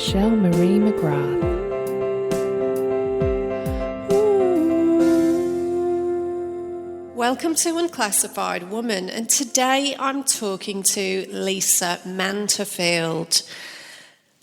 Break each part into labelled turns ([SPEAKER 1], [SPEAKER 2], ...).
[SPEAKER 1] Michelle Marie McGrath. Welcome to Unclassified Woman, and today I'm talking to Lisa Manterfield.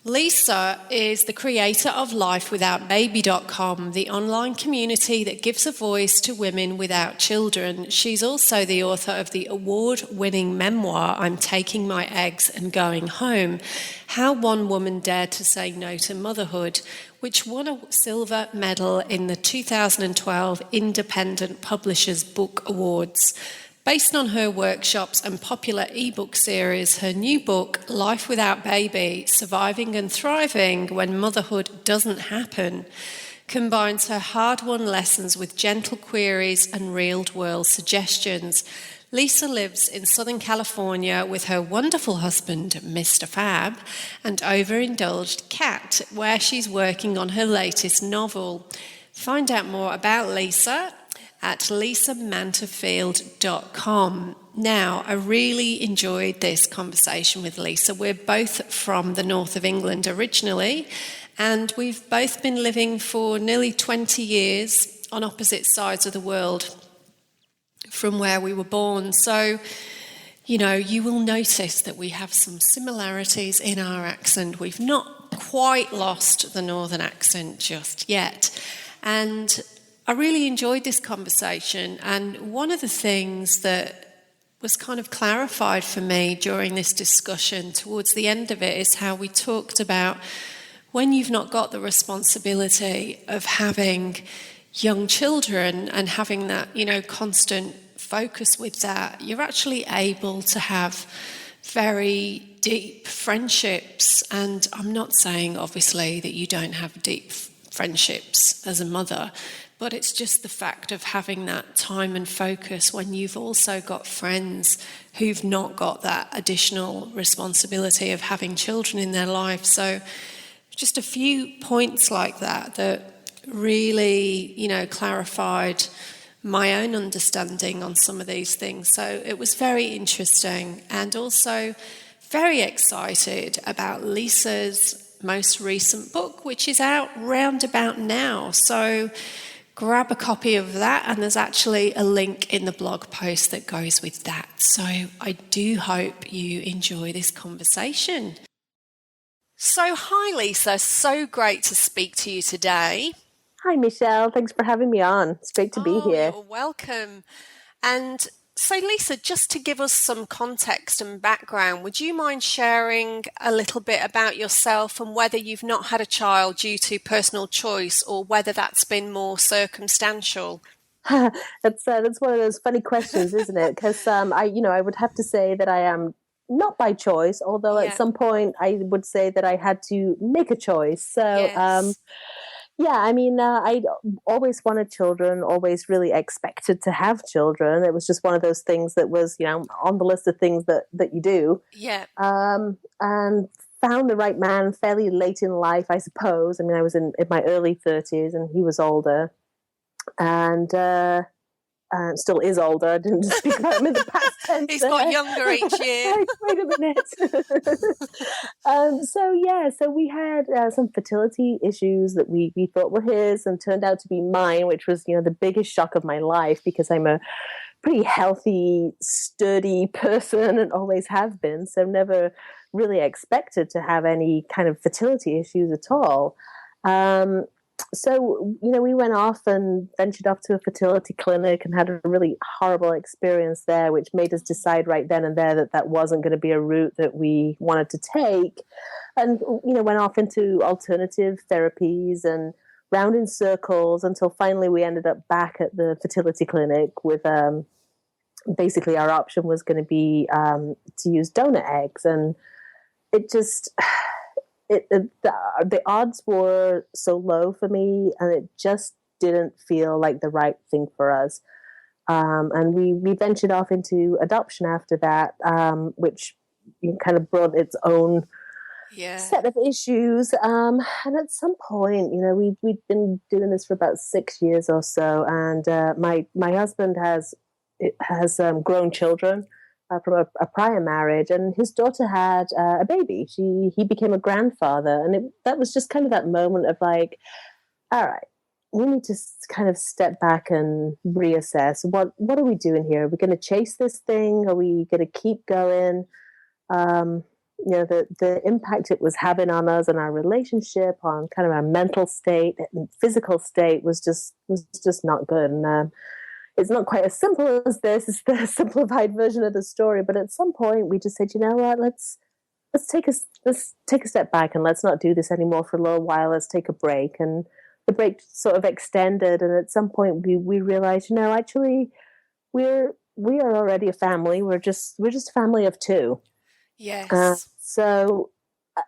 [SPEAKER 1] Lisa is the creator of LifeWithoutBaby.com, the online community that gives a voice to women without children. She's also the author of the award-winning memoir, I'm Taking My Eggs and Going Home, How One Woman Dared to Say No to Motherhood, which won a silver medal in the 2012 Independent Publishers Book Awards. Based on her workshops and popular ebook series, her new book, Life Without Baby, Surviving and Thriving When Motherhood Doesn't Happen, combines her hard-won lessons with gentle queries and real-world suggestions. Lisa lives in Southern California with her wonderful husband, Mr. Fab, and overindulged cat, where she's working on her latest novel. Find out more about Lisa at lisamanterfield.com. Now, I really enjoyed this conversation with Lisa. We're both from the north of England originally, and we've both been living for nearly 20 years on opposite sides of the world from where we were born. So, you will notice that we have some similarities in our accent. We've not quite lost the northern accent just yet. And I really enjoyed this conversation, and one of the things that was kind of clarified for me during this discussion towards the end of it is how we talked about when you've not got the responsibility of having young children and having that, constant focus with that, you're actually able to have very deep friendships. And I'm not saying, obviously, that you don't have deep friendships as a mother, but it's just the fact of having that time and focus when you've also got friends who've not got that additional responsibility of having children in their life. So just a few points like that really, clarified my own understanding on some of these things. So it was very interesting, and also very excited about Lisa's most recent book, which is out round about now. So grab a copy of that, and there's actually a link in the blog post that goes with that. So I do hope you enjoy this conversation. So hi Lisa, so great to speak to you today.
[SPEAKER 2] Hi Michelle, thanks for having me on. It's great to be here.
[SPEAKER 1] You're welcome. And so Lisa, just to give us some context and background, would you mind sharing a little bit about yourself and whether you've not had a child due to personal choice or whether that's been more circumstantial?
[SPEAKER 2] That's one of those funny questions, isn't it? Because I would have to say that I am not by choice, although at some point I would say that I had to make a choice. So
[SPEAKER 1] Yes.
[SPEAKER 2] I always wanted children, always really expected to have children. It was just one of those things that was, on the list of things that you do.
[SPEAKER 1] Yeah.
[SPEAKER 2] And found the right man fairly late in life, I suppose. I mean, I was in my early 30s and he was older. And still is older. I didn't speak about him in the past tense.
[SPEAKER 1] He's got younger each year.
[SPEAKER 2] Wait a minute. So we had some fertility issues that we thought were his and turned out to be mine, which was, the biggest shock of my life because I'm a pretty healthy, sturdy person and always have been. So never really expected to have any kind of fertility issues at all. So, we went off and ventured off to a fertility clinic and had a really horrible experience there, which made us decide right then and there that wasn't going to be a route that we wanted to take. And, went off into alternative therapies and round in circles until finally we ended up back at the fertility clinic with basically our option was going to be to use donor eggs. And it just... the odds were so low for me, and it just didn't feel like the right thing for us. And we ventured off into adoption after that, which kind of brought its own set of issues. And at some point, we'd been doing this for about 6 years or so, and my husband has grown children. from a prior marriage, and his daughter had a baby. He became a grandfather, and that was just kind of that moment of like, all right, we need to kind of step back and reassess what are we doing here? Are we going to chase this thing? Are we going to keep going? The impact it was having on us and our relationship, on kind of our mental state and physical state was just not good. And it's not quite as simple as this. It's the simplified version of the story. But at some point, we just said, you know what? Let's take a step back and let's not do this anymore for a little while. Let's take a break. And the break sort of extended. And at some point, we realized, actually, we are already a family. We're just a family of two.
[SPEAKER 1] Yes.
[SPEAKER 2] So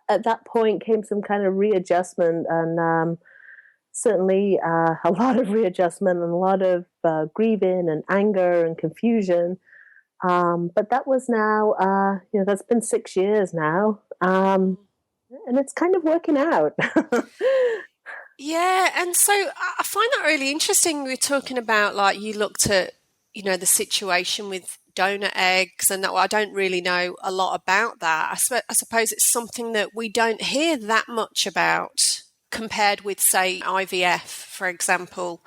[SPEAKER 2] at that point came some kind of readjustment, and certainly a lot of readjustment and a lot of grieving and anger and confusion. But that was now, that's been 6 years now, and it's kind of working out.
[SPEAKER 1] Yeah, and so I find that really interesting. We were talking about, like, you looked at, the situation with donor eggs, and that, well, I don't really know a lot about that. I suppose it's something that we don't hear that much about compared with, say, IVF, for example.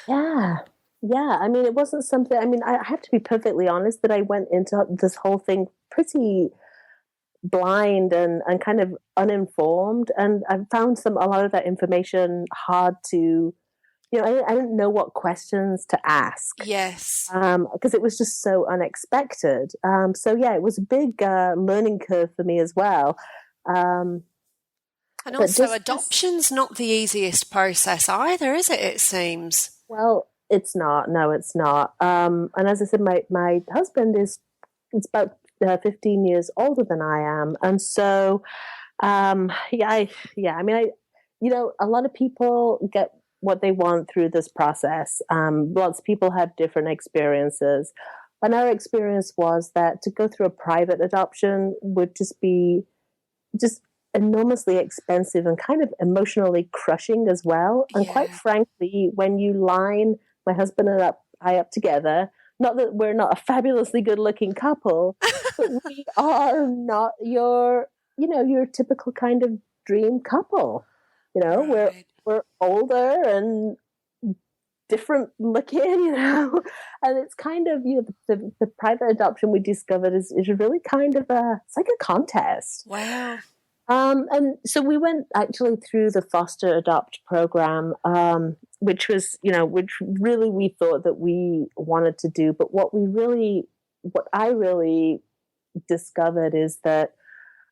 [SPEAKER 2] Yeah. I mean, it wasn't something, I have to be perfectly honest that I went into this whole thing pretty blind and kind of uninformed. And I found a lot of that information hard to, I didn't know what questions to ask.
[SPEAKER 1] Yes.
[SPEAKER 2] Because it was just so unexpected. So yeah, it was a big learning curve for me as well.
[SPEAKER 1] And also, adoption's not the easiest process either, is it? It seems.
[SPEAKER 2] Well, it's not. No, it's not. And as I said, my husband it's about 15 years older than I am, and so I mean, a lot of people get what they want through this process. Lots of people have different experiences, and our experience was that to go through a private adoption would just be enormously expensive and kind of emotionally crushing as well. And quite frankly, when you line my husband and I up together, not that we're not a fabulously good-looking couple, but we are not your typical kind of dream couple.
[SPEAKER 1] Right.
[SPEAKER 2] We're older and different looking, and it's kind of the private adoption we discovered is really kind of it's like a contest.
[SPEAKER 1] Wow.
[SPEAKER 2] And so we went actually through the foster adopt program, which was, which really we thought that we wanted to do. But what I really discovered is that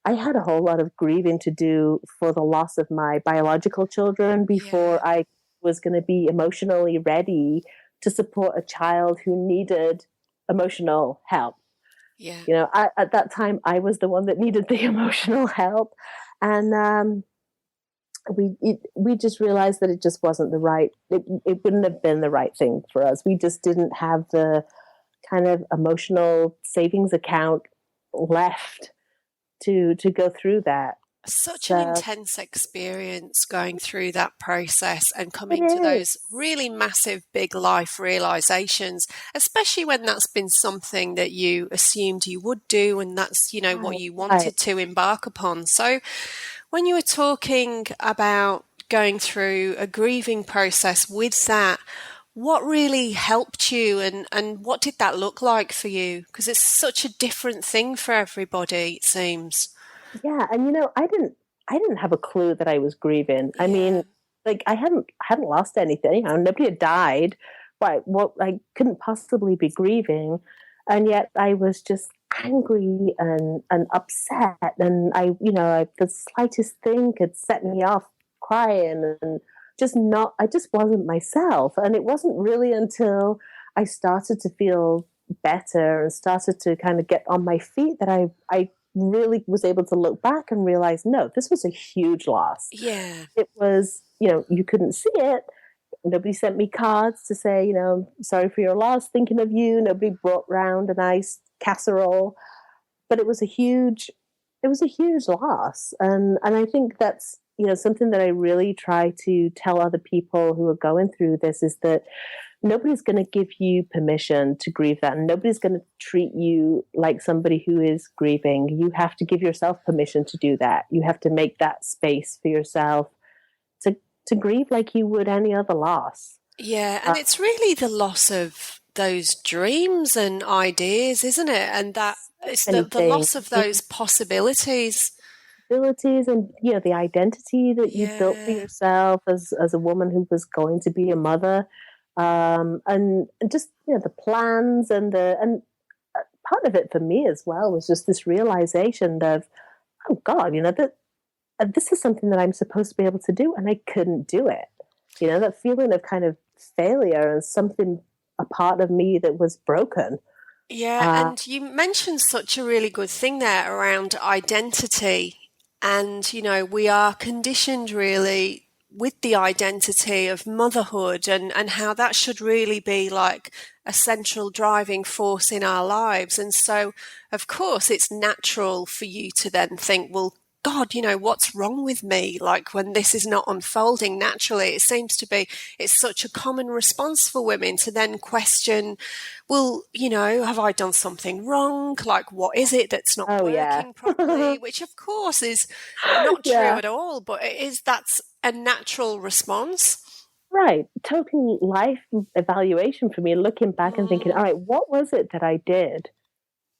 [SPEAKER 2] I had a whole lot of grieving to do for the loss of my biological children before I was going to be emotionally ready to support a child who needed emotional help.
[SPEAKER 1] Yeah.
[SPEAKER 2] At that time, I was the one that needed the emotional help. And we just realized that it just wasn't it wouldn't have been the right thing for us. We just didn't have the kind of emotional savings account left to go through that.
[SPEAKER 1] Such an intense experience going through that process and coming to those really massive, big life realizations, especially when that's been something that you assumed you would do and that's, what you wanted to embark upon. So when you were talking about going through a grieving process with that, what really helped you and what did that look like for you? Because it's such a different thing for everybody, it seems.
[SPEAKER 2] Yeah, and I didn't have a clue that I was grieving. I mean, like I hadn't lost anything. Nobody had died. What I couldn't possibly be grieving, and yet I was just angry and upset. And the slightest thing could set me off crying and I just wasn't myself. And it wasn't really until I started to feel better and started to kind of get on my feet that I really was able to look back and realize, no, this was a huge loss.
[SPEAKER 1] Yeah.
[SPEAKER 2] It was, you couldn't see it. Nobody sent me cards to say, sorry for your loss, thinking of you. Nobody brought round a nice casserole, but it was a huge loss. And I think that's, something that I really try to tell other people who are going through this is that nobody's going to give you permission to grieve that. And nobody's going to treat you like somebody who is grieving. You have to give yourself permission to do that. You have to make that space for yourself to grieve like you would any other loss.
[SPEAKER 1] Yeah, and it's really the loss of those dreams and ideas, isn't it? And that it's the loss of those possibilities.
[SPEAKER 2] Abilities and, you know, the identity that you built for
[SPEAKER 1] Yeah.
[SPEAKER 2] yourself as a woman who was going to be a mother, and just, you know, the plans and part of it for me as well was just this realization of, oh God, you know, that this is something that I'm supposed to be able to do, and I couldn't do it. You know, that feeling of kind of failure and something, a part of me that was broken.
[SPEAKER 1] Yeah, and you mentioned such a really good thing there around identity. And, you know, we are conditioned really with the identity of motherhood and how that should really be like a central driving force in our lives. And so, of course, it's natural for you to then think, well, God, you know, what's wrong with me? Like when this is not unfolding naturally, it seems to be, it's such a common response for women to then question, well, you know, have I done something wrong? Like, what is it that's not working properly? Which, of course, is not true at all, but that's a natural response.
[SPEAKER 2] Right. Total life evaluation for me, looking back and thinking, all right, what was it that I did?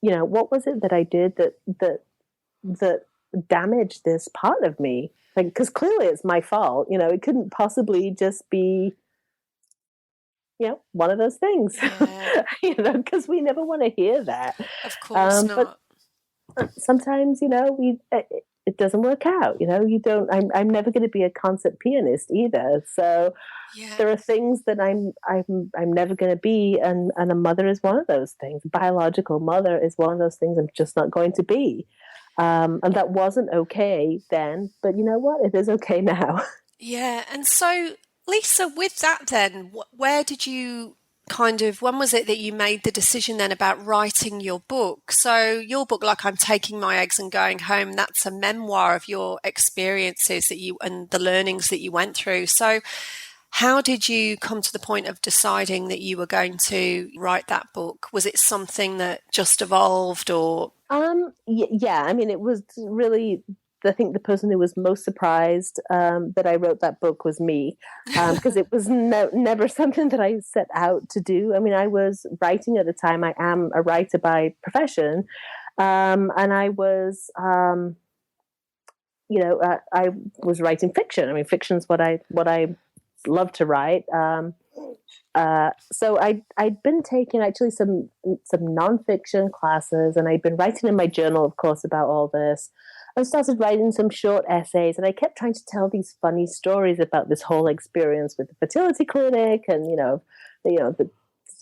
[SPEAKER 2] You know, what was it that I did that damaged this part of me? Like, because clearly it's my fault. You know, it couldn't possibly just be, you know, one of those things.
[SPEAKER 1] Yeah.
[SPEAKER 2] You know, because we never want to hear that.
[SPEAKER 1] Of course not.
[SPEAKER 2] But sometimes, you know, it doesn't work out. You know, you don't. I'm never going to be a concert pianist either. So there are things that I'm never going to be, and a mother is one of those things. A biological mother is one of those things I'm just not going to be. And that wasn't okay then, but you know what? It is okay now.
[SPEAKER 1] Yeah. And so, Lisa, with that then, where did you when was it that you made the decision then about writing your book? So your book, like I'm Taking My Eggs and Going Home, that's a memoir of your experiences and the learnings that you went through. So how did you come to the point of deciding that you were going to write that book? Was it something that just evolved or?
[SPEAKER 2] Yeah, I mean, it was really, I think the person who was most surprised that I wrote that book was me, because it was never something that I set out to do. I mean, I was writing at the time. I am a writer by profession, and I was, I was writing fiction. I mean, fiction's what I love to write. So I'd been taking actually some nonfiction classes, and I'd been writing in my journal, of course, about all this. I started writing some short essays, and I kept trying to tell these funny stories about this whole experience with the fertility clinic, and the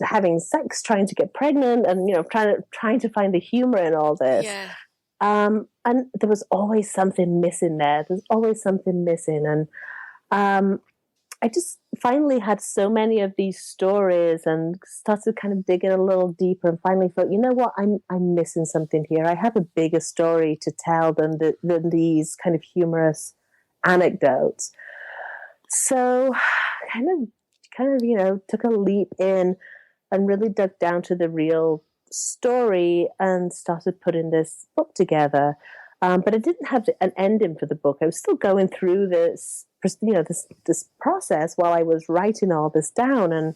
[SPEAKER 2] having sex, trying to get pregnant, and trying to find the humor in all this.
[SPEAKER 1] Yeah.
[SPEAKER 2] And there was always something missing there. There's always something missing, and I just finally had so many of these stories and started kind of digging a little deeper, and finally thought, you know what, I'm missing something here. I have a bigger story to tell than these kind of humorous anecdotes. So kind of took a leap in and really dug down to the real story and started putting this book together. But I didn't have an ending for the book. I was still going through this process while I was writing all this down. And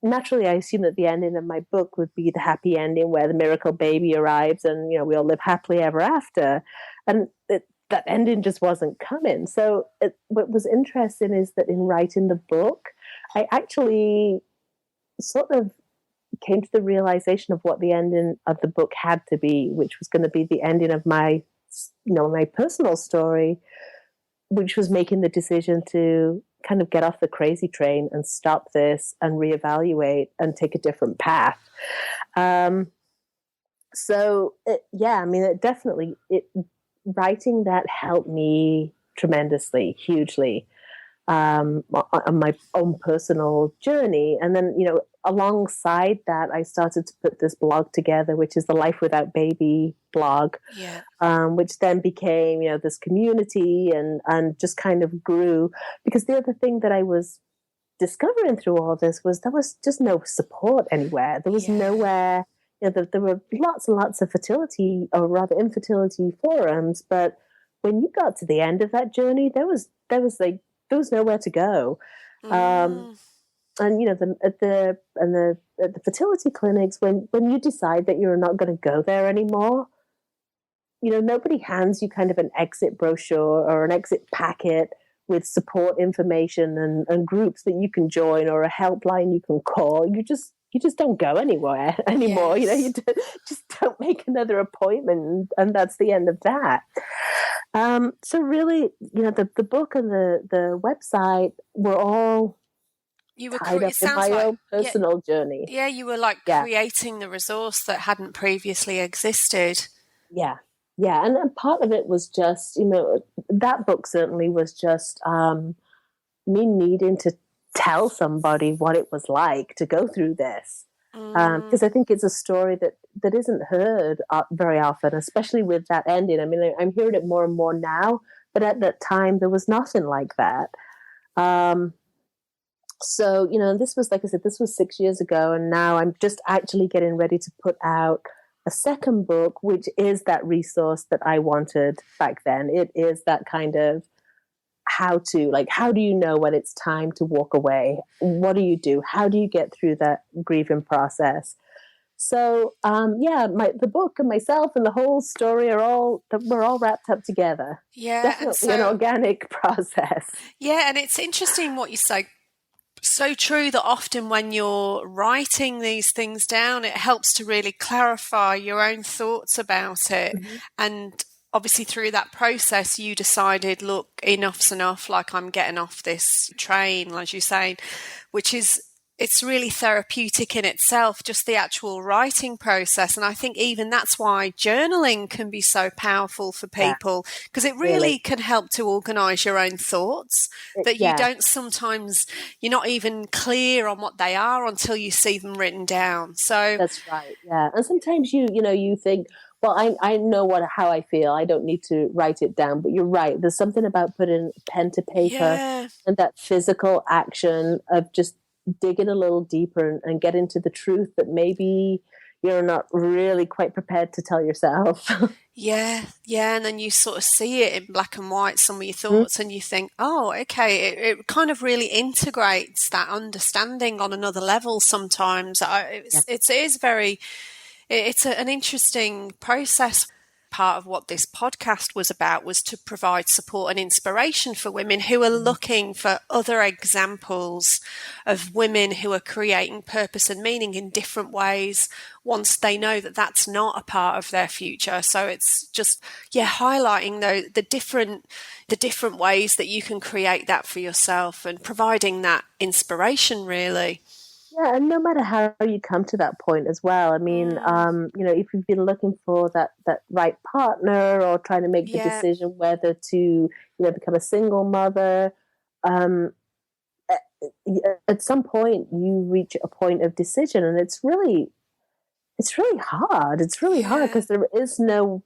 [SPEAKER 2] naturally, I assumed that the ending of my book would be the happy ending where the miracle baby arrives and, we all live happily ever after. And that ending just wasn't coming. So what was interesting is that in writing the book, I actually sort of came to the realization of what the ending of the book had to be, which was going to be the ending of my personal story, which was making the decision to kind of get off the crazy train and stop this and reevaluate and take a different path. Writing that helped me tremendously, hugely, on my own personal journey. And then, alongside that, I started to put this blog together, which is the Life Without Baby blog, which then became, this community and just kind of grew. Because the other thing that I was discovering through all this was there was just no support anywhere. There was nowhere. There were lots and lots of fertility, or rather infertility forums, but when you got to the end of that journey, there was nowhere to go. And at the fertility clinics, when you decide that you're not going to go there anymore, nobody hands you kind of an exit brochure or an exit packet with support information and groups that you can join or a helpline you can call. You just don't go anywhere anymore.
[SPEAKER 1] Yes.
[SPEAKER 2] You just don't make another appointment, and that's the end of that. So really, the book and the website were all tied up in my own personal journey.
[SPEAKER 1] Yeah, you were like creating the resource that hadn't previously existed.
[SPEAKER 2] Yeah. Yeah, and part of it was just, that book certainly was just me needing to tell somebody what it was like to go through this. Because I think it's a story that isn't heard very often, especially with that ending. I mean, I'm hearing it more and more now, but at that time, there was nothing like that. So, this was, like I said, this was 6 years ago, and now I'm just actually getting ready to put out a second book, which is that resource that I wanted back then. It is that kind of how do you know when it's time to walk away? What do you do? How do you get through that grieving process? So, the book and myself and the whole story we're all wrapped up together.
[SPEAKER 1] Yeah.
[SPEAKER 2] Definitely an organic process.
[SPEAKER 1] Yeah. And it's interesting what you say. So true that often when you're writing these things down, it helps to really clarify your own thoughts about it.
[SPEAKER 2] Mm-hmm.
[SPEAKER 1] And obviously through that process, you decided, look, enough's enough, like I'm getting off this train, as you're saying, it's really therapeutic in itself, just the actual writing process. And I think even that's why journaling can be so powerful for people, because it really can help to organise your own thoughts that you don't sometimes, you're not even clear on what they are until you see them written down. So
[SPEAKER 2] that's right. Yeah. And sometimes you think, well, I know how I feel. I don't need to write it down, but you're right. There's something about putting pen to paper and that physical action of just digging a little deeper and getting to the truth that maybe you're not really quite prepared to tell yourself.
[SPEAKER 1] Yeah. And then you sort of see it in black and white, some of your thoughts, and you think, oh, okay, it kind of really integrates that understanding on another level sometimes. It's an interesting process. Part of what this podcast was about was to provide support and inspiration for women who are looking for other examples of women who are creating purpose and meaning in different ways once they know that that's not a part of their future. So it's just, highlighting the different ways that you can create that for yourself and providing that inspiration, really.
[SPEAKER 2] Yeah, and no matter how you come to that point as well. I mean, if you've been looking for that right partner or trying to make the decision whether to, become a single mother, at some point you reach a point of decision, and it's really hard. It's really hard because there is no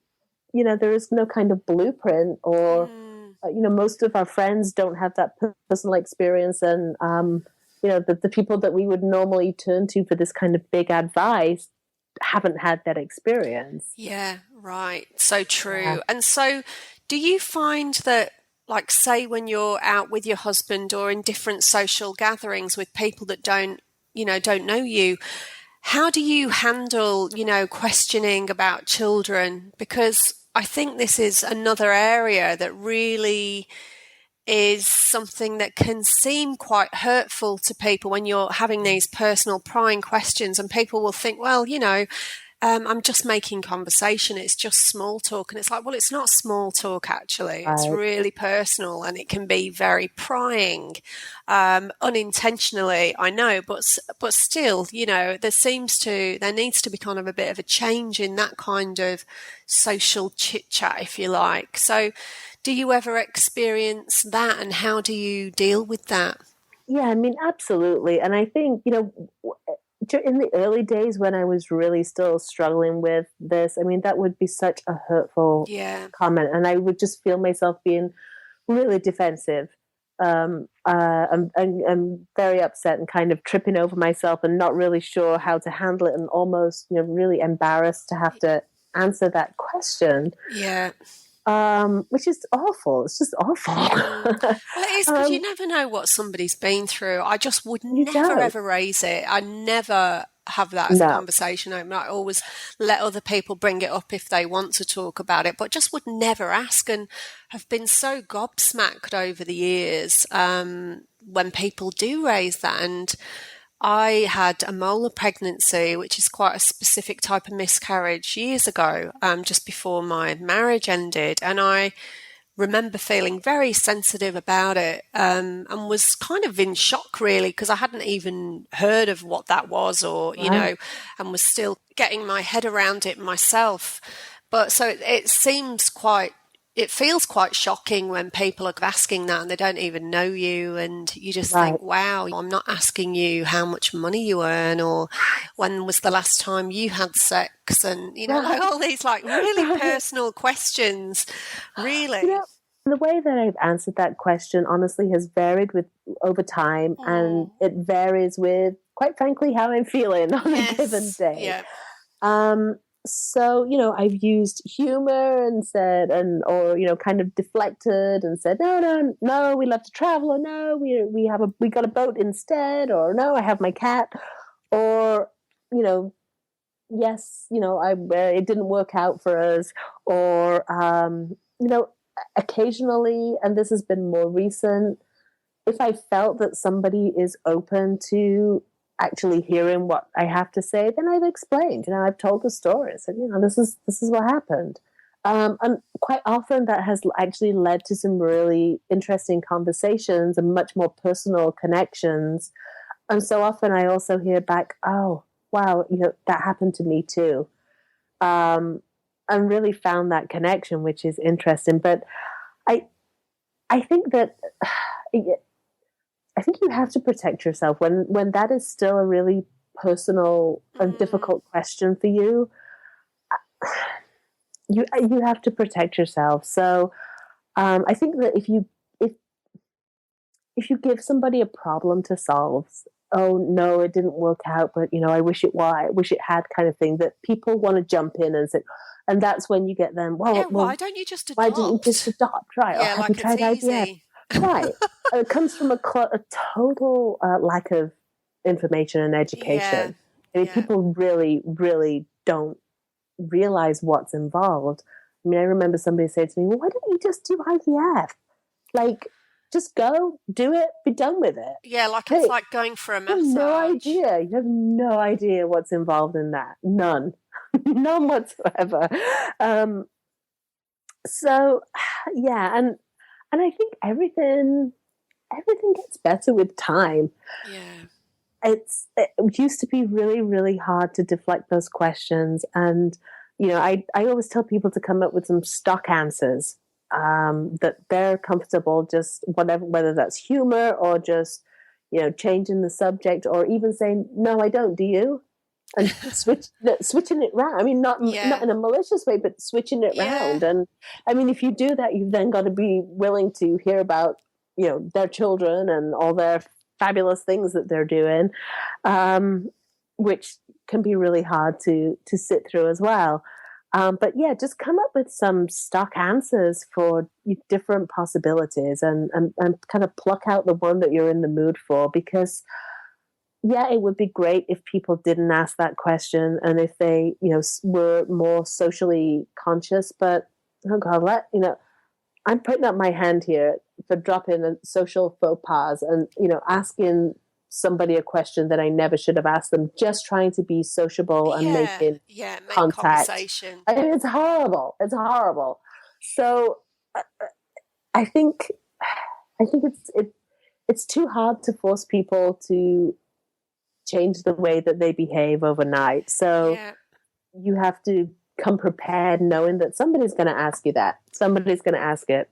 [SPEAKER 2] kind of blueprint, or most of our friends don't have that personal experience, and the people that we would normally turn to for this kind of big advice haven't had that experience.
[SPEAKER 1] Yeah, right. So true. Yeah. And so do you find that, like, say when you're out with your husband or in different social gatherings with people that don't know you, how do you handle, questioning about children? Because I think this is another area that really is something that can seem quite hurtful to people when you're having these personal prying questions, and people will think, well, I'm just making conversation. It's just small talk. And it's like, well, it's not small talk, actually. Right. It's really personal, and it can be very prying, unintentionally, I know, but still, there needs to be kind of a bit of a change in that kind of social chit chat, if you like. So do you ever experience that, and how do you deal with that?
[SPEAKER 2] Yeah, I mean, absolutely. And I think, in the early days when I was really still struggling with this, I mean, that would be such a hurtful comment. And I would just feel myself being really defensive. I'm very upset and kind of tripping over myself and not really sure how to handle it, and almost, really embarrassed to have to answer that question.
[SPEAKER 1] Yeah.
[SPEAKER 2] Which is awful. It's just awful.
[SPEAKER 1] Well, it is, because you never know what somebody's been through. I just would never, ever raise it. I never have that as a conversation open. I always let other people bring it up if they want to talk about it, but just would never ask, and have been so gobsmacked over the years when people do raise that. And I had a molar pregnancy, which is quite a specific type of miscarriage, years ago, just before my marriage ended. And I remember feeling very sensitive about it, and was kind of in shock, really, because I hadn't even heard of what that was, or, and was still getting my head around it myself. But so it feels quite shocking when people are asking that and they don't even know you, and you just think, wow, I'm not asking you how much money you earn, or when was the last time you had sex, and like all these like really personal questions, really.
[SPEAKER 2] The way that I've answered that question honestly has varied over time, and it varies with, quite frankly, how I'm feling on a given day.
[SPEAKER 1] Yeah.
[SPEAKER 2] So, I've used humor and said, or kind of deflected and said, no, we love to travel, or no, we got a boat instead, or no, I have my cat, or, yes, it didn't work out for us, or, occasionally, and this has been more recent, if I felt that somebody is open to actually hearing what I have to say, then I've explained. I've told the story. I said, this is what happened. And quite often that has actually led to some really interesting conversations and much more personal connections. And so often I also hear back, oh, wow, that happened to me too. And really found that connection, which is interesting. But I think that I think you have to protect yourself when that is still a really personal and difficult question for you. You have to protect yourself. So I think that if you give somebody a problem to solve, oh no, it didn't work out, but I wish it had, kind of thing, that people want to jump in and say, and that's when you get them. Well,
[SPEAKER 1] why don't you just adopt?
[SPEAKER 2] Why didn't you just adopt? Right?
[SPEAKER 1] Yeah,
[SPEAKER 2] or have you tried IVF? Right. It comes from a total lack of information and education. People really, really don't realize what's involved. I mean, I remember somebody saying to me, well, why don't you just do IVF? Like, just go, do it, be done with it.
[SPEAKER 1] Yeah, it's like going for a massage.
[SPEAKER 2] You have no idea what's involved in that. None. None whatsoever. So, yeah, and I think everything gets better with time.
[SPEAKER 1] Yeah.
[SPEAKER 2] It used to be really, really hard to deflect those questions. And, I always tell people to come up with some stock answers that they're comfortable, just whether that's humor or just, changing the subject, or even saying, no, I don't, do you? And switching it round. I mean, not in a malicious way, but switching it round. And I mean, if you do that, you've then got to be willing to hear about, their children and all their fabulous things that they're doing, which can be really hard to sit through as well. But yeah, just come up with some stock answers for different possibilities, and kind of pluck out the one that you're in the mood for, because it would be great if people didn't ask that question, and if they, were more socially conscious. But oh God, I'm putting up my hand here for dropping a social faux pas, and asking somebody a question that I never should have asked them, just trying to be sociable and making contact.
[SPEAKER 1] Conversation.
[SPEAKER 2] I mean, it's horrible. It's horrible. So I think it's too hard to force people to change the way that they behave overnight. So you have to come prepared, knowing that somebody's going to ask you that. Somebody's going to ask it.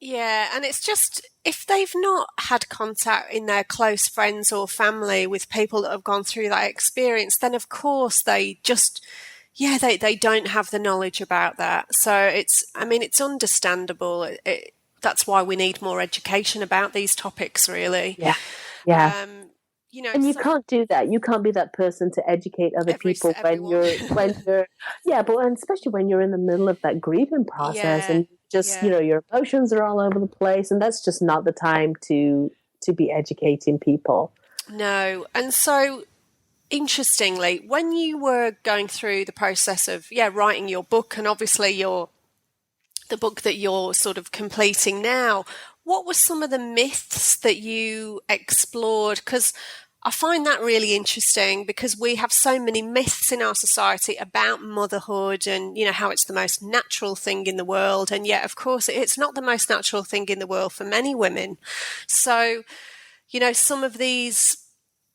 [SPEAKER 1] Yeah, and it's just, if they've not had contact in their close friends or family with people that have gone through that experience, then of course they just, they don't have the knowledge about that. So it's understandable. that's why we need more education about these topics, really.
[SPEAKER 2] Yeah. Yeah. And you
[SPEAKER 1] So
[SPEAKER 2] can't do that. You can't be that person to educate other people
[SPEAKER 1] everyone.
[SPEAKER 2] when you're, yeah, but especially when you're in the middle of that grieving process
[SPEAKER 1] Yeah,
[SPEAKER 2] and just,
[SPEAKER 1] yeah.
[SPEAKER 2] your emotions are all over the place, and that's just not the time to be educating people.
[SPEAKER 1] No. And so, interestingly, when you were going through the process of, writing your book, and obviously the book that you're sort of completing now, what were some of the myths that you explored? Because I find that really interesting, because we have so many myths in our society about motherhood and, how it's the most natural thing in the world. And yet, of course, it's not the most natural thing in the world for many women. So, some of these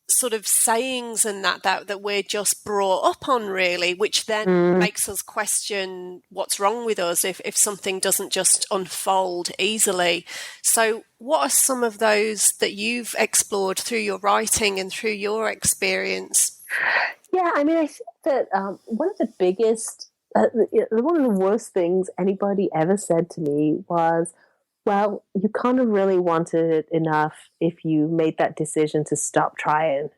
[SPEAKER 1] sort of sayings and that we're just brought up on, really, which then makes us question what's wrong with us if something doesn't just unfold easily. So what are some of those that you've explored through your writing and through your experience?
[SPEAKER 2] Yeah, I mean, I think that one of the biggest, one of the worst things anybody ever said to me was, well, you kind of really wanted it enough if you made that decision to stop trying.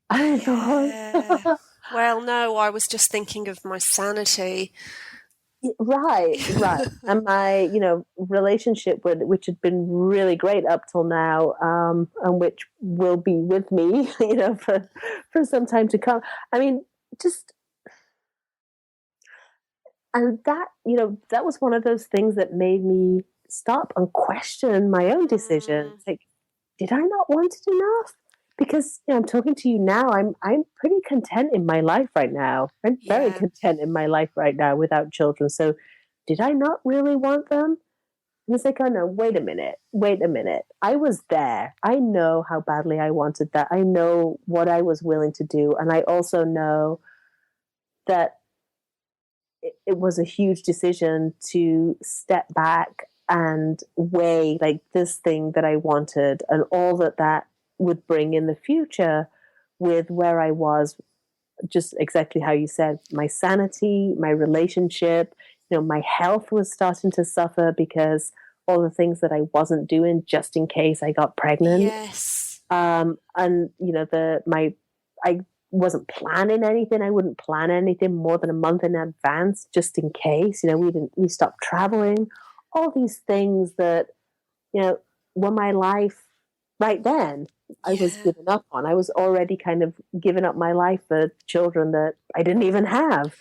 [SPEAKER 2] I
[SPEAKER 1] Yeah.
[SPEAKER 2] thought,
[SPEAKER 1] Well, no, I was just thinking of my sanity.
[SPEAKER 2] right. And my, relationship which had been really great up till now, and which will be with me, for some time to come. I mean, just, and that, that was one of those things that made me stop and question my own decisions. Like, did I not want it enough? Because I'm talking to you now. I'm pretty content in my life right now. I'm very
[SPEAKER 1] Yeah,
[SPEAKER 2] content in my life right now without children. So, did I not really want them? And it's like, oh no, wait a minute. I was there. I know how badly I wanted that. I know what I was willing to do, and I also know that it was a huge decision to step back and weigh like this thing that I wanted and all that would bring in the future with where I was, just exactly how you said, my sanity, my relationship, my health was starting to suffer because all the things that I wasn't doing just in case I got pregnant.
[SPEAKER 1] yes.
[SPEAKER 2] And I wasn't planning anything. I wouldn't plan anything more than a month in advance, just in case. We stopped traveling. All these things that, were my life right then. I was
[SPEAKER 1] Yeah.
[SPEAKER 2] giving up on. I was already kind of giving up my life for children that I didn't even have.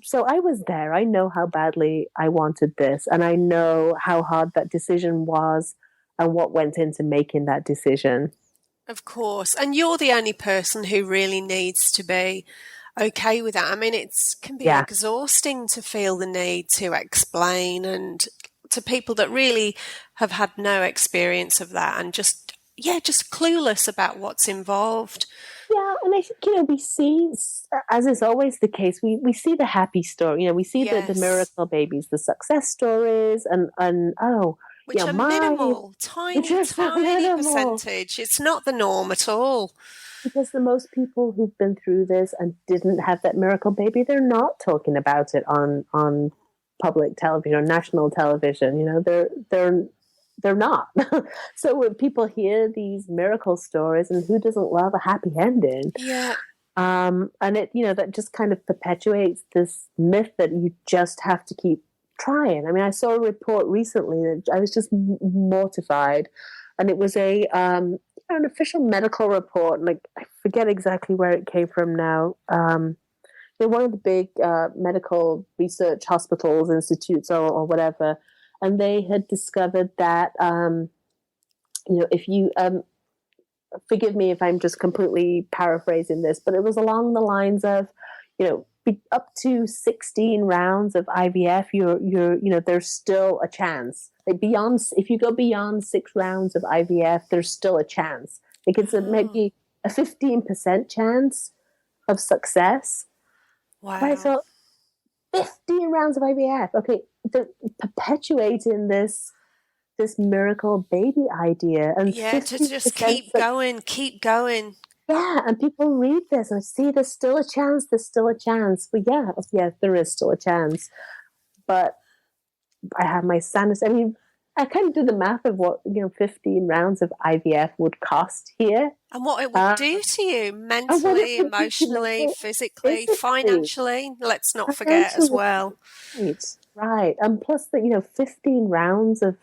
[SPEAKER 2] So I was there. I know how badly I wanted this, and I know how hard that decision was and what went into making that decision.
[SPEAKER 1] Of course. And you're the only person who really needs to be okay with that. I mean, it can be
[SPEAKER 2] Yeah.
[SPEAKER 1] exhausting to feel the need to explain, and to people that really have had no experience of that and just clueless about what's involved.
[SPEAKER 2] Yeah, and I think, we see, as is always the case, we see the happy story. We see the
[SPEAKER 1] Yes.
[SPEAKER 2] miracle babies, the success stories, and oh,
[SPEAKER 1] Which are
[SPEAKER 2] my,
[SPEAKER 1] minimal,
[SPEAKER 2] it's
[SPEAKER 1] tiny,
[SPEAKER 2] just so
[SPEAKER 1] tiny
[SPEAKER 2] minimal.
[SPEAKER 1] percentage. It's not the norm at all.
[SPEAKER 2] Because the most people who've been through this and didn't have that miracle baby, they're not talking about it on public television or national television. They're not. So when people hear these miracle stories, and who doesn't love a happy ending?
[SPEAKER 1] Yeah.
[SPEAKER 2] And it, that just kind of perpetuates this myth that you just have to keep trying. I mean, I saw a report recently that I was just mortified, and it was an official medical report. Like, I forget exactly where it came from now. They're one of the big medical research hospitals, institutes, or whatever, and they had discovered that if you forgive me if I'm just completely paraphrasing this, but it was along the lines of, up to 16 rounds of IVF, there's still a chance. Like, if you go beyond 6 rounds of IVF, there's still a chance. Like, it's maybe a 15% chance of success. But I
[SPEAKER 1] Wow.
[SPEAKER 2] thought, 15 rounds of IVF. Okay, they're perpetuating this miracle baby idea, and
[SPEAKER 1] Yeah, to just
[SPEAKER 2] 50%
[SPEAKER 1] keep going, keep going.
[SPEAKER 2] yeah, and people read this and see there's still a chance, there's still a chance. But yeah, there is still a chance. But I have my sinus. I mean, I kind of did the math of what 15 rounds of IVF would cost here,
[SPEAKER 1] And what it would do to you
[SPEAKER 2] and what it
[SPEAKER 1] mentally,
[SPEAKER 2] would do to
[SPEAKER 1] emotionally,
[SPEAKER 2] me
[SPEAKER 1] physically,
[SPEAKER 2] physically,
[SPEAKER 1] financially. Let's not forget as
[SPEAKER 2] financially.
[SPEAKER 1] well.
[SPEAKER 2] Right, and plus the 15 rounds of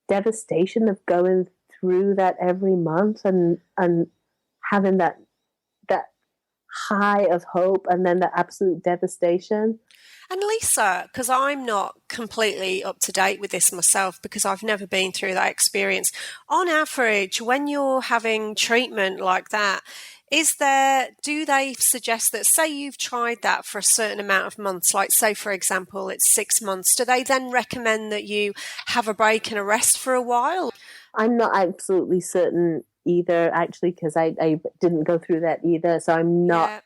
[SPEAKER 2] devastation of going through that every month, and having that high of hope and then the absolute devastation.
[SPEAKER 1] And Lisa, because I'm not completely up to date with this myself because I've never been through that experience, on average, when you're having treatment like that, do they suggest that, say you've tried that for a certain amount of months, like say, for example, it's 6 months, do they then recommend that you have a break and a rest for a while?
[SPEAKER 2] I'm not absolutely certain either, actually, because I didn't go through that either. So I'm not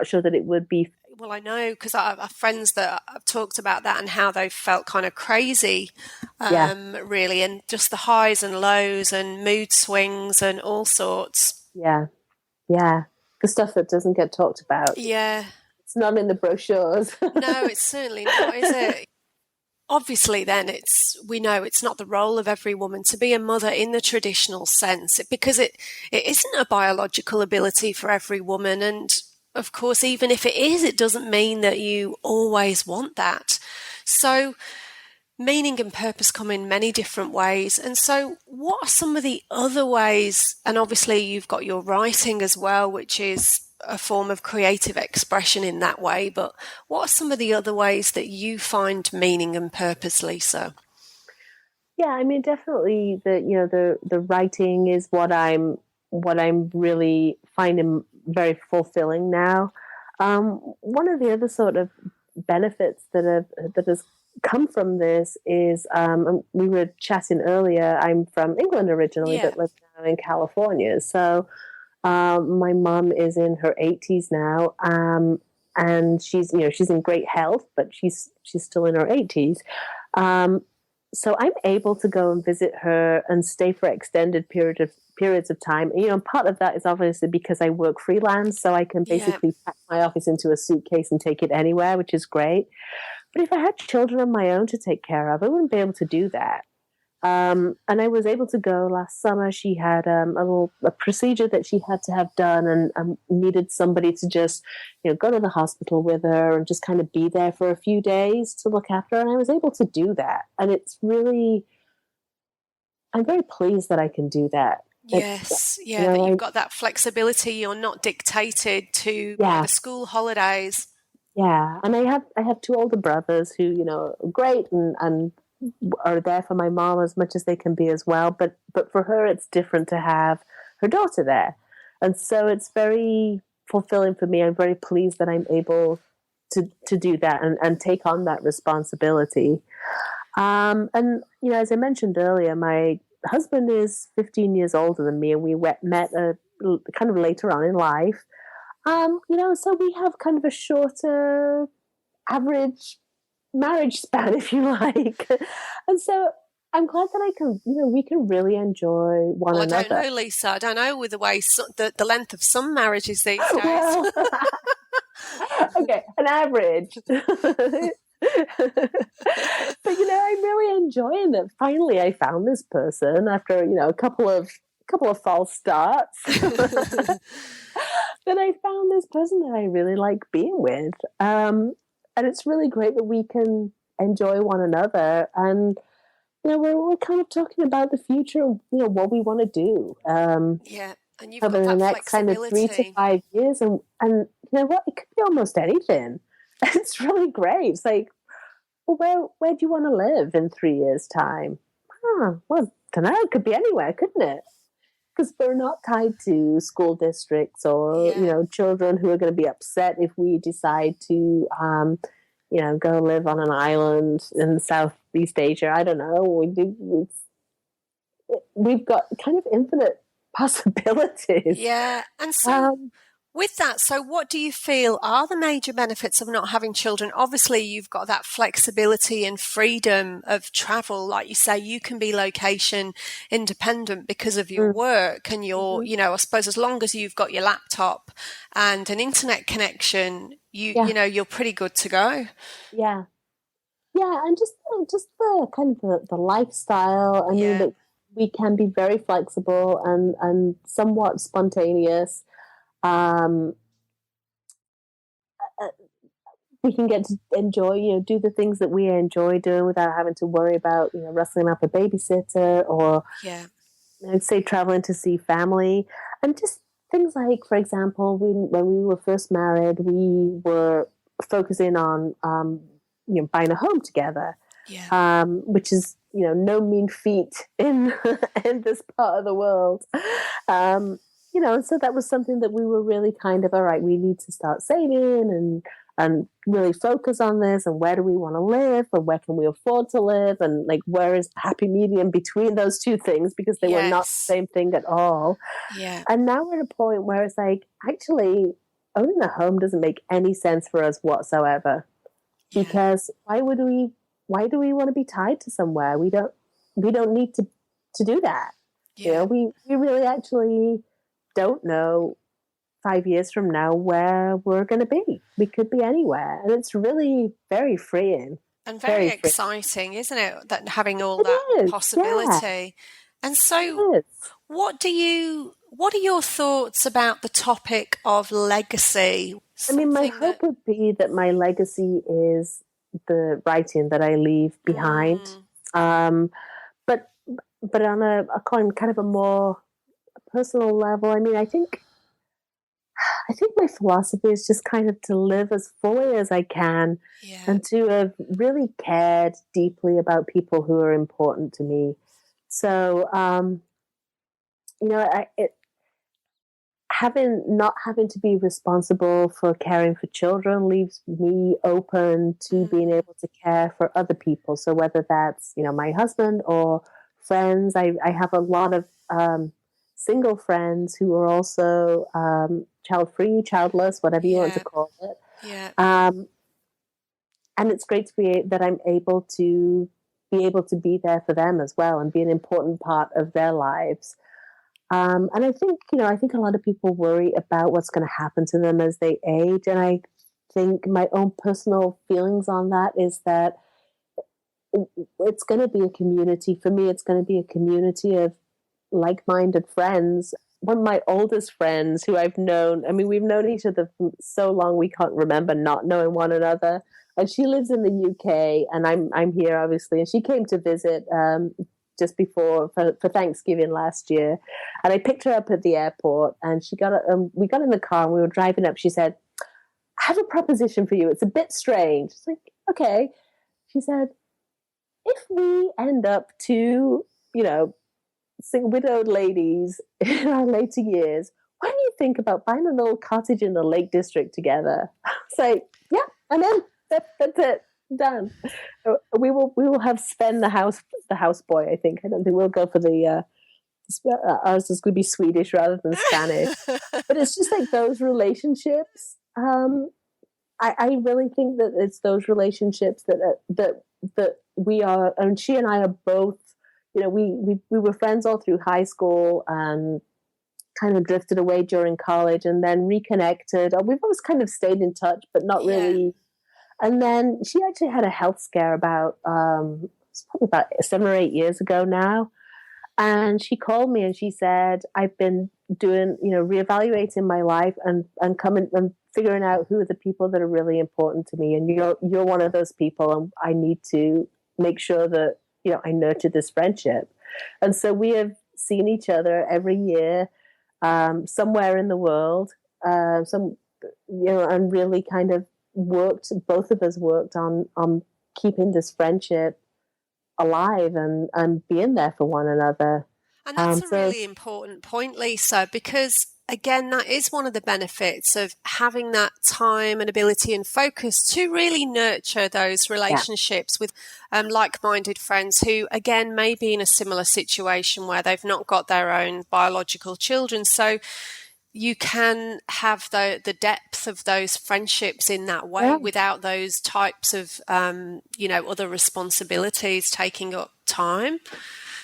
[SPEAKER 2] sure that it would be.
[SPEAKER 1] Well, I know because I have friends that have talked about that and how they felt kind of crazy, really, and just the highs and lows and mood swings and all sorts.
[SPEAKER 2] Yeah. The stuff that doesn't get talked about.
[SPEAKER 1] Yeah.
[SPEAKER 2] It's not in the brochures.
[SPEAKER 1] No, it's certainly not, is it? Obviously, then we know it's not the role of every woman to be a mother in the traditional sense, because it isn't a biological ability for every woman. And of course, even if it is, it doesn't mean that you always want that. So meaning and purpose come in many different ways. And so what are some of the other ways? And obviously you've got your writing as well, which is a form of creative expression in that way. But what are some of the other ways that you find meaning and purpose, Lisa?
[SPEAKER 2] Yeah, I mean, definitely the writing is what I'm really finding very fulfilling now. One of the other sort of benefits that has come from this is, we were chatting earlier, I'm from England originally, but live now in California. So my mom is in her 80s now, and she's in great health, but she's still in her 80s. So I'm able to go and visit her and stay for extended periods of time. And part of that is obviously because I work freelance, so I can basically pack my office into a suitcase and take it anywhere, which is great. But if I had children of my own to take care of, I wouldn't be able to do that. And I was able to go last summer. She had a procedure that she had to have done, and needed somebody to just, go to the hospital with her and just kind of be there for a few days to look after her. And I was able to do that. And it's really, I'm very pleased that I can do that.
[SPEAKER 1] Yes, that you've got that flexibility. You're not dictated to the school holidays.
[SPEAKER 2] Yeah, and I have two older brothers who, are great and are there for my mom as much as they can be as well. But for her, it's different to have her daughter there. And so it's very fulfilling for me. I'm very pleased that I'm able to do that and take on that responsibility. And, as I mentioned earlier, my husband is 15 years older than me, and we met kind of later on in life. So we have kind of a shorter average marriage span, if you like. And so I'm glad that I can, we can really enjoy one another.
[SPEAKER 1] I don't know, Lisa. I don't know with the way the length of some marriages these days.
[SPEAKER 2] Well, okay, an average. But I'm really enjoying it. Finally, I found this person after a couple of false starts. That I found this person that I really like being with. And it's really great that we can enjoy one another. And, we're kind of talking about the future, what we want to do.
[SPEAKER 1] And you've
[SPEAKER 2] over
[SPEAKER 1] got
[SPEAKER 2] the
[SPEAKER 1] that
[SPEAKER 2] next kind of 3 to 5 years. And you know what? It could be almost anything. It's really great. It's like, well, where do you want to live in 3 years' time? Well, I don't know. It could be anywhere, couldn't it? Because we're not tied to school districts or, children who are going to be upset if we decide to, go live on an island in Southeast Asia. I don't know. We've got kind of infinite possibilities.
[SPEAKER 1] Yeah. And so with that, so what do you feel are the major benefits of not having children? Obviously, you've got that flexibility and freedom of travel. Like you say, you can be location independent because of your work and your, I suppose as long as you've got your laptop and an internet connection, you're pretty good to go.
[SPEAKER 2] Yeah. Yeah, and just the kind of the lifestyle. I mean,
[SPEAKER 1] Yeah,
[SPEAKER 2] that we can be very flexible and somewhat spontaneous. Um, uh, we can get to enjoy, do the things that we enjoy doing without having to worry about, wrestling up a babysitter or,
[SPEAKER 1] yeah,
[SPEAKER 2] say, traveling to see family. And just things like, for example, when we were first married, we were focusing on, buying a home together,
[SPEAKER 1] yeah,
[SPEAKER 2] which is, no mean feat in in this part of the world. Um, and so that was something that we were really kind of, all right, we need to start saving and really focus on this, and where do we want to live, and where can we afford to live, and like where is the happy medium between those two things, because they were not the
[SPEAKER 1] yes,
[SPEAKER 2] same thing at all.
[SPEAKER 1] yeah,
[SPEAKER 2] And now we're at a point where it's like, actually, owning a home doesn't make any sense for us whatsoever,
[SPEAKER 1] yeah,
[SPEAKER 2] because why do we want to be tied to somewhere? We don't need to do that.
[SPEAKER 1] yeah.
[SPEAKER 2] We really actually don't know 5 years from now where we're going to be. We could be anywhere, and it's really very freeing.
[SPEAKER 1] And very
[SPEAKER 2] Very freeing.
[SPEAKER 1] exciting, isn't it? That having all
[SPEAKER 2] It
[SPEAKER 1] that
[SPEAKER 2] is, yeah,
[SPEAKER 1] possibility. And
[SPEAKER 2] it
[SPEAKER 1] so,
[SPEAKER 2] is.
[SPEAKER 1] what are your thoughts about the topic of legacy?
[SPEAKER 2] I mean, my
[SPEAKER 1] Something that,
[SPEAKER 2] hope would be that my legacy is the writing that I leave behind.
[SPEAKER 1] mm,
[SPEAKER 2] Um, but but on a kind of a more personal level, I mean, I think my philosophy is just kind of to live as fully as I can,
[SPEAKER 1] yeah,
[SPEAKER 2] and to have really cared deeply about people who are important to me. So, not having to be responsible for caring for children leaves me open to being
[SPEAKER 1] mm,
[SPEAKER 2] able to care for other people. So whether that's, my husband or friends, I have a lot of single friends who are also child free, childless, whatever you want to
[SPEAKER 1] yeah,
[SPEAKER 2] call it.
[SPEAKER 1] yeah,
[SPEAKER 2] Um, and it's great to be that I'm able to be there for them as well, and be an important part of their lives. And I think a lot of people worry about what's going to happen to them as they age. And I think my own personal feelings on that is that it's going to be a community. For me, it's going to be a community of like-minded friends. One of my oldest friends who I've known, I mean, we've known each other for so long we can't remember not knowing one another. And she lives in the UK, and I'm here obviously. And she came to visit just before for Thanksgiving last year, and I picked her up at the airport. And we got in the car and we were driving up. She said, "I have a proposition for you. It's a bit strange." It's like, okay. She said, "If we end up two, widowed ladies in our later years, why do you think about buying a little cottage in the Lake District together?" It's like, yeah, I'm in. That's it. Done. We will have Sven the houseboy. I think. I don't think we'll go for the ours is going to be Swedish rather than Spanish. But it's just like those relationships. I really think that it's those relationships that we are, and she and I are both. We were friends all through high school, and kind of drifted away during college, and then reconnected. We've always kind of stayed in touch, but not
[SPEAKER 1] yeah,
[SPEAKER 2] really. And then she actually had a health scare about it's probably about 7 or 8 years ago now. And she called me and she said, "I've been doing, reevaluating my life and coming and figuring out who are the people that are really important to me. And you're one of those people, and I need to make sure that, I nurture this friendship." And so we have seen each other every year, somewhere in the world, and really kind of both of us worked on keeping this friendship alive and being there for one another.
[SPEAKER 1] and that's a
[SPEAKER 2] So
[SPEAKER 1] really important point, Lisa, because again, that is one of the benefits of having that time and ability and focus to really nurture those
[SPEAKER 2] yeah,
[SPEAKER 1] relationships with like-minded friends who, again, may be in a similar situation where they've not got their own biological children. So you can have the depth of those friendships in that way
[SPEAKER 2] yeah,
[SPEAKER 1] without those types of, other responsibilities taking up time.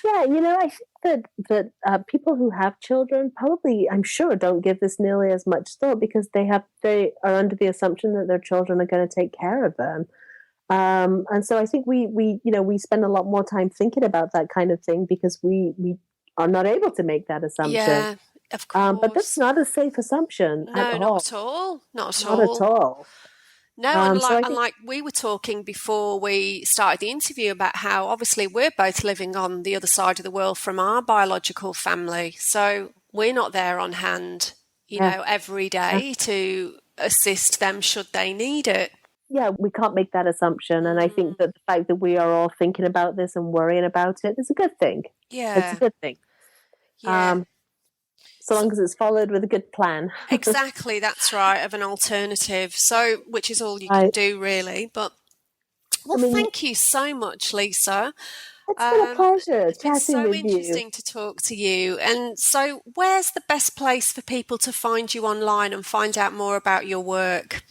[SPEAKER 2] yeah. I think that people who have children probably, I'm sure, don't give this nearly as much thought, because they are under the assumption that their children are going to take care of them. And so I think we spend a lot more time thinking about that kind of thing because we are not able to make that assumption.
[SPEAKER 1] Yeah, of course.
[SPEAKER 2] But that's not a safe assumption at
[SPEAKER 1] No,
[SPEAKER 2] all.
[SPEAKER 1] not at all. Not at
[SPEAKER 2] Not at
[SPEAKER 1] all.
[SPEAKER 2] all.
[SPEAKER 1] No, and
[SPEAKER 2] So I think,
[SPEAKER 1] like we were talking before we started the interview about how obviously we're both living on the other side of the world from our biological family. So we're not there on hand, every day to assist them should they need it.
[SPEAKER 2] yeah, we can't make that assumption. And I think that the fact that we are all thinking about this and worrying about it is a good thing. It's a
[SPEAKER 1] Yeah.
[SPEAKER 2] good thing.
[SPEAKER 1] Yeah.
[SPEAKER 2] So long as it's followed with a good plan.
[SPEAKER 1] Exactly, that's right, of an alternative. So, which is all you can do really. But, thank you so much, Lisa.
[SPEAKER 2] It's been a pleasure
[SPEAKER 1] It's been
[SPEAKER 2] chatting
[SPEAKER 1] so
[SPEAKER 2] with you.
[SPEAKER 1] interesting to talk to you. And so, where's the best place for people to find you online and find out more about your work?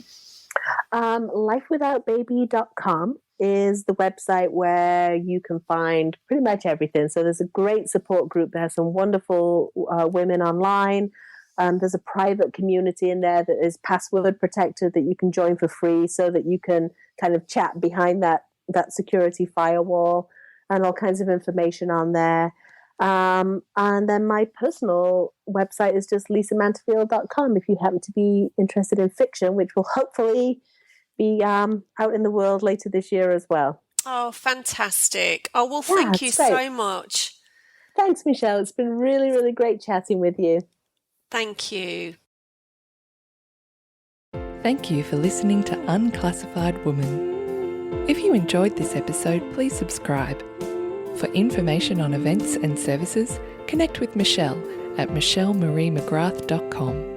[SPEAKER 2] Lifewithoutbaby.com is the website where you can find pretty much everything. So there's a great support group. There are some wonderful women online. There's a private community in there that is password protected that you can join for free so that you can kind of chat behind that security firewall, and all kinds of information on there. And then my personal website is just lisamanterfield.com if you happen to be interested in fiction, which will hopefully be out in the world later this year as well.
[SPEAKER 1] Oh, fantastic. Oh, well, thank you so much.
[SPEAKER 2] Thanks, Michelle. It's been really, really great chatting with you.
[SPEAKER 1] Thank you.
[SPEAKER 3] Thank you for listening to Unclassified Woman. If you enjoyed this episode, please subscribe. For information on events and services, connect with Michelle at michellemariemcgrath.com.